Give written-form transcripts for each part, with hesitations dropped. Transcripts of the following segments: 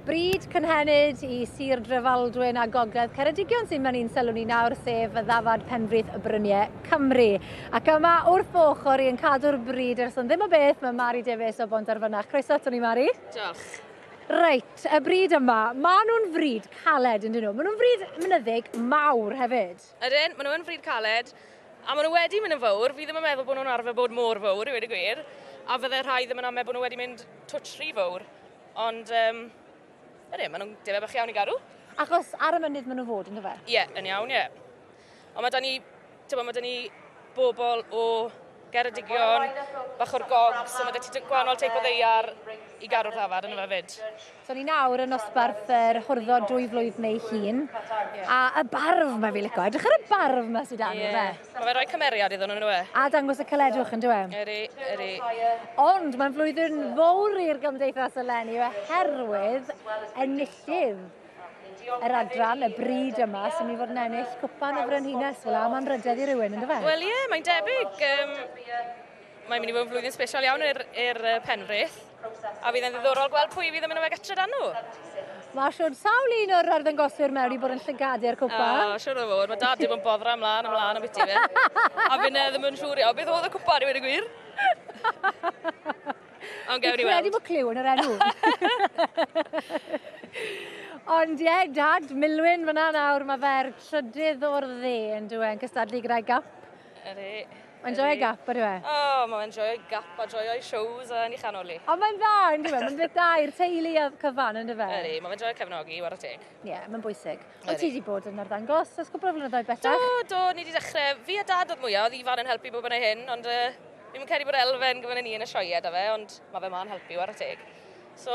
Bryd cynhenid i Sir Drefaldwyn a Gogledd Ceredigion sy'n mynd i'n sylw ni nawr, sef y ddafad Penfrith Bryniau Cymru. Ac yma wrth ochr i'n cadw'r bryd ers ond ddim o beth, mae Mari Davies o Bontarfynach. Croeso ato ni, Mari. Diolch. Reit, y bryd yma, maen nhw'n fryd caled yn dyn nhw. Maen nhw'n fryd mynyddig mawr hefyd. Ydyn, maen nhw'n fryd caled, a maen nhw wedi mynd yn fawr. Fi ddim yn meddwl bod nhw'n arfer bod mor fawr, i wedi gwir. A fydde rhai ddim yn amau bod nhw wedi mynd twtsh rhy fawr. Ond, maen nhw'n difau bach iawn i garw. Achos ar y mynydd maen nhw fod, yn dyfa? Ie, yn iawn, ie. Ond mae da ni bobl o Geredigion, bach o'r gogs, so mae da ti gwahanol teip o ddeiar i garw'r ddafad yn y fyd. So ni nawr yn osbarth yr hwrddo 2 flwydd neu hun. A y barf mae fi licio. Edrych ar y barf yma sydd dan fe. Mae fe rhoi cymeriad iddyn nhw'n nhw. A dangos y caledwch yn dwi. Ydy. Ond mae'n flwyddyn fawr i'r Gymdeithas eleni oherwydd enillydd yr adran, y bryd yma, sy'n mynd i fod yn ennill cwpan o frenhines fel a mae'n rydedd i rywun, yn dyfa? Wel ie, mae'n debyg. Mae'n mynd i fod yn flwyddyn special iawn i'r Penfrith. A fydd yn ddiddorol gweld pwy fydd yn mynd o fe gatre dan nhw. Mae siwr sawl un o'r arddangoswyr mewn i bod yn llygadu'r cwpan. Siwr o fod, mae dad wedi bod yn boddra ymlaen am biti fe. A fy'n ddim yn siŵr iawn, beth oedd y cwpan i wedi gwir? Ond gewn ni weld. Wedi bod cliw yn yr enw. Ond ie, dad, Milwyn fyna nawr, mae fe'r trydydd o'r dde yn dwi'n cystadlu gyda'i gap. Ydy. Mae'n joio gap, ydw e? O, mae'n joio gap a joio shows yn ei chanoli. Ond mae'n dda, yn dwi'n mae'n beth da i'r teulu a cyfan, yn dwi'n Ydy, mae'n joio cefnogi, war y teg. Ie, mae'n bwysig. O ti wedi bod yn arddangos, ys gwybod flynyddoedd bellach? Do, ni wedi dechrau. Fi a dad oedd mwyaf, oedd Ifan yn helpu bob yn ei hyn, ond fi'n credu bod Elfen gyfyn ni yn y sioe da fe, ond mae fe ma'n helpu war y teg. So,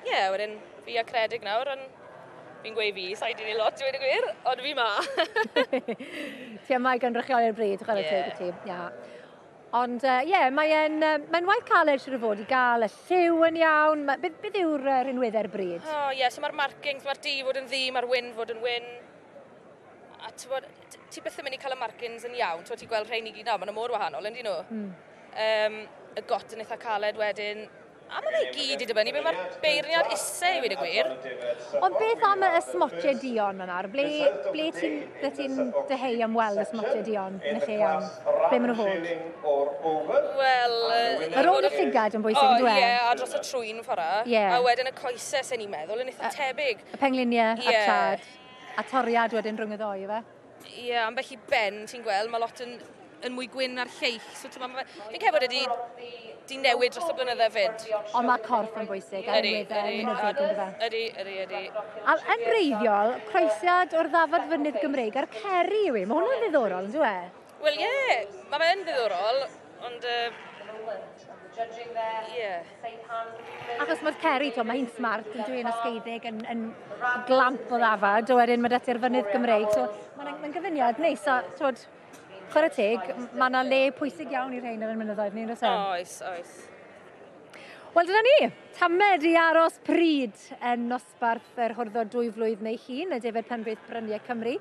ie, wedyn fi a Credig nawr, ond fi'n gweud fi, sa'i di ni lot, dwi wedi gwir, ond fi ma. Ti yma i gynrychioli'r bryd, chwarae teg i ti. Ia. Ond ie, mae'n waith caled siwr o fod i gael y lliw yn iawn. Beth yw'r rhinweddau'r bryd? O ie, so mae'r markings, mae'r di fod yn ddi, mae'r wyn fod yn wyn. A ti byth yn mynd i cael y markings yn iawn, ti'n gweld rhain i gyd nawr, maen nhw mor wahanol, ynddi nhw? Y got yn eitha caled wedyn. A mae fe gyd i dibynnu, beth mae'r beirniad isau i wedi gwir. Ond beth am y smotiau dion yna? Ble ti'n deheu am weld y smotiau dion yn eich iawn? Ble maen nhw fod? Wel... Yr ôl y llygad yn bwysig yn dweud? Ie, a dros y trwy'n ffora. A wedyn y coesau sy'n ni'n meddwl yn eitha tebyg. Y pengliniau a'r tad. A toriad wedyn rhwng y ddoi, fe? Ie, ambell i ben, ti'n gweld, mae lot yn mwy gwyn ar lleill. So, fi'n cael bod di newid dros y blynydde fyd. Ond mae corff yn bwysig. Ydy. A yn reiddiol, croesiad o'r ddafad fynydd Gymreig ar Ceri yw e. Mae hwnna'n ddiddorol, yn dwi? Wel ie, mae fe'n ddiddorol, ond... Ie. Achos mae'r Ceri, mae hi'n smart yn dwi'n ysgeidig yn glamp o ddafad, o wedyn mae dati'r fynydd Gymreig. So, mae'n gyfyniad neis, a chwarae teg, mae yna le pwysig iawn i'r rhain yn mynyddoedd ni'n rhywbeth. Oes. Wel, dyna ni. Tamed i aros pryd yn nosbarth yr hwrddo 2 flwydd neu hun, y Defaid Penfrith Bryniau Cymru.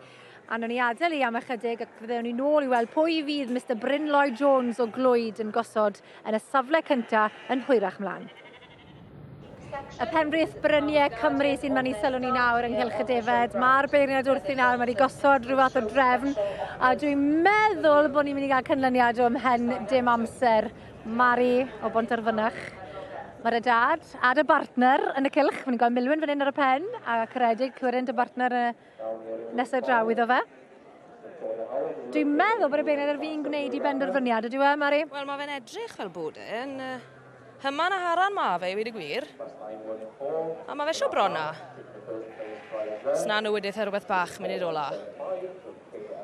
A nhw'n ni adael i am ychydig ac fyddewn ni nôl i weld pwy fydd Mr Bryniau Jones o Glwyd yn gosod yn y safle cyntaf yn hwyrach mlaen. Y Penfrith Bryniau Cymru sy'n mynd i sylw ni nawr ynghylch y Defaid. Mae'r beirniad wrth i nawr, mae wedi gosod rhyw fath o drefn. A dwi'n meddwl bod ni'n mynd i gael cynlyniad o ymhen dim amser. Mari o Bontarfynach. Mae'r dad a dy bartner yn y cylch. Mae'n gweld Milwyn fan hyn ar y pen. A Credig, wedyn dy bartner nesaf draw iddo fe. Dwi'n meddwl bod y beirniad ar fi'n gwneud i benderfyniad. Ydy we, Mari? Wel, mae fe'n edrych fel bod e'n... Hyman a haran ma fe, wedi gwir. A mae fe sio brona. Sna nhw wedi rhywbeth bach mynd i'r ola.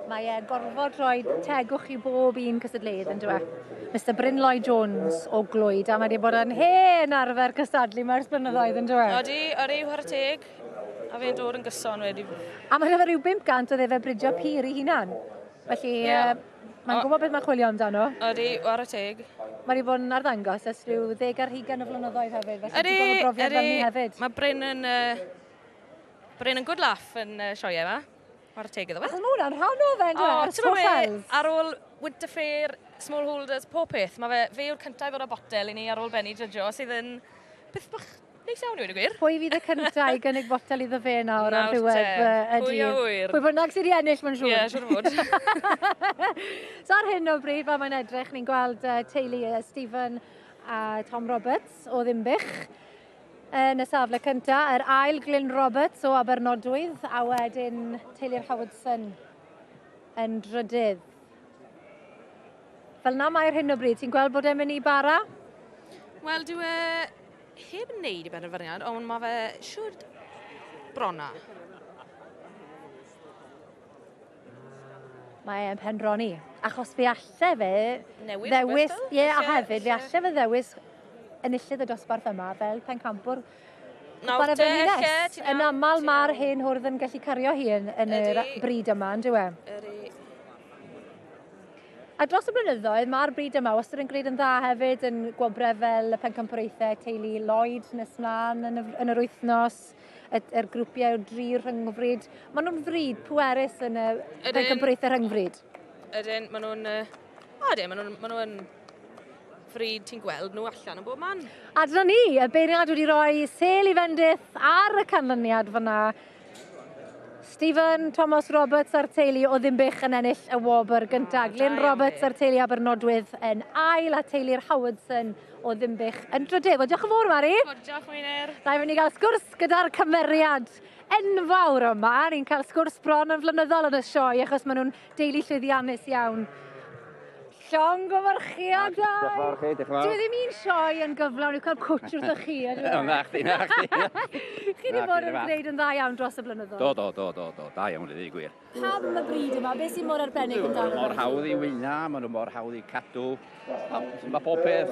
Mae e'n gorfod rhoi tegwch i bob un cysadledd yn dweud. Mr Bryniau Jones o Glwyd, a mae wedi bod yn hen arfer cystadlu mae'r blynyddoedd yn dweud. Ydy, war y teg. A fe'n dod yn gyson wedi. A mae rhywbeth rhyw 500 o ddefe bridio pyr i hunan. Felly, mae'n gwybod beth mae'n chwilio amdano. Ydy, war y teg. Mae wedi bod yn arddangos ers rhyw 10 ar 20 o flynyddoedd hefyd. Felly, ti'n gwybod brofiad fel ni hefyd. Mae Bryn yn good laugh yn sioe yma. War y teg iddo fe. Mae hwnna'n rhan o fe, dwi'n ar ôl Winter Fair, Small Holders, pob peth. Mae fe yw'r cyntaf fod y botel i ni ar ôl Benny Judjo, sydd yn beth bach Neis iawn i wneud y gwir. Pwy fydd y cyntaf i gynnig botel iddo fe nawr ar ddiwedd y Pwy a dydd? wyr. Pwy bynnag sydd wedi ennill, mae'n siŵr. Ie, siwr fod. So ar hyn o bryd, fel mae'n edrych, ni'n gweld teulu Stephen a Tom Roberts o Ddimbych. Yn y safle cyntaf, yr ail Glyn Roberts o Abernodwydd, a wedyn teulu'r Howardson yn drydydd. Fel na mae'r hyn o bryd, ti'n gweld bod e'n mynd i bara? Wel, dwi heb wneud i benderfyniad, ond mae fe siwr brona. Mae e'n penroni. Achos fe alle fe Newid rhywbeth, ie, a hefyd, fe alle fe ddewis enillydd y dosbarth yma fel pencampwr. Nawr te, lle, Yn aml mae'r hen hwrdd yn gallu cario hi yn y bryd yma, yn dyw e? A dros y blynyddoedd, mae'r bryd yma wastad yn gwneud yn dda hefyd yn gwobrau fel y pencampwraethau teulu Lloyd nes mlaen yn yr wythnos, yr grwpiau o 3 rhyngfryd. Maen nhw'n fryd pwerus yn y pencampwraethau rhyngfryd. Ydyn, maen nhw'n fryd ti'n gweld nhw allan yn bob man. A dyna ni, y beirniad wedi rhoi sel i fendith ar y canlyniad fyna. Stephen Thomas Roberts a'r teulu o Ddimbych yn ennill y wobr gyntaf. Glyn Roberts a'r teulu Abernodwydd yn ail, a teulu'r Howardson o Ddimbych yn drydydd. Wel, diolch yn fawr, Mari. Diolch, Mwyner. Rhaid fi ni gael sgwrs gyda'r cymeriad enfawr yma. Ni'n cael sgwrs bron yn flynyddol yn y sioe, achos maen nhw'n deulu llwyddiannus iawn. Llong o farchiad da! Diolch yn fawr. Dwi ddim un sioe yn gyflawn i'w cael cwtch wrth chi. Na chdi. Chi wedi bod yn gwneud yn dda iawn dros y blynyddoedd? Do, da iawn i ddweud gwir. Pam y bryd yma? Beth sy'n mor arbennig yn dal? Mor hawdd i wyna, maen nhw mor hawdd i cadw. Mae pob peth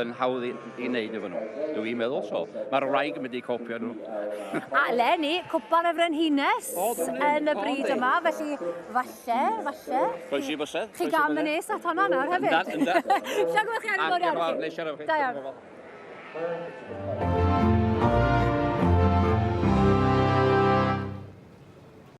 yn hawdd i wneud efo nhw. Dwi'n meddwl so. Mae'r wraig yn mynd i copio nhw. A Lenny, cwpan y frenhines yn y bryd yma, felly falle. Croesi bysedd. Chi gam yn nes at honna nawr hefyd? Ynda. Lle gwech chi ar y fawr iawn? Da iawn.